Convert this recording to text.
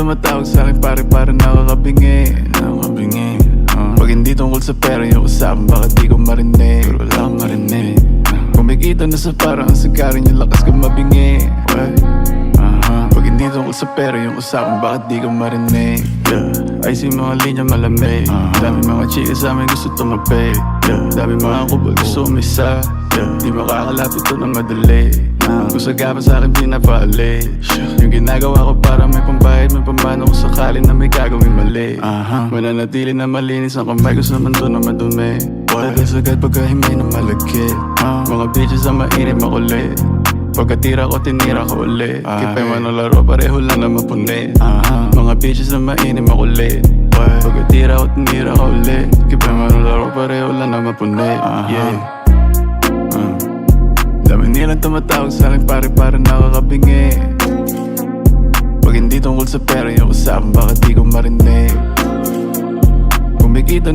tumatawag sa'kin pare nakakabingi. Pag hindi tungkol sa pera yung usapan, bakit di ko marinig? Pero wala akong marinig. Kumikita na sa parang ang sigarin yung lakas ko mabingi. Pag hindi tungkol sa pera yung usapan, bakit di ko marinig? Ay si mga linya malamig. Dami mga chika sa amin gusto tumabi. Dami mga kubal gusto umisa. Di makakalapit to na madali. Kung sagapa sa'kin pinapali. Yung ginagawa ko para may pambayad, may pambano kung sakali na may gagawin mali. Mananatili na malinis ang kamay, gusto naman to na madumi. Dadas agad pagkahimay na malagkit. Mga bitches na mainit makulit. Pagkatira ko, tinira ko ulit. Kipay man ang laro, pareho lang na mapunit. Mga bitches na mainit makulit. Pagkatira ko, tinira ko ulit. Kipay man ang laro, pareho lang na mapunit. Dami nilang tumatawag sa'kin pare nakakabingi. Pag hindi tungkol sa pera yung usapan, bakit di ko marinig? Kumikita na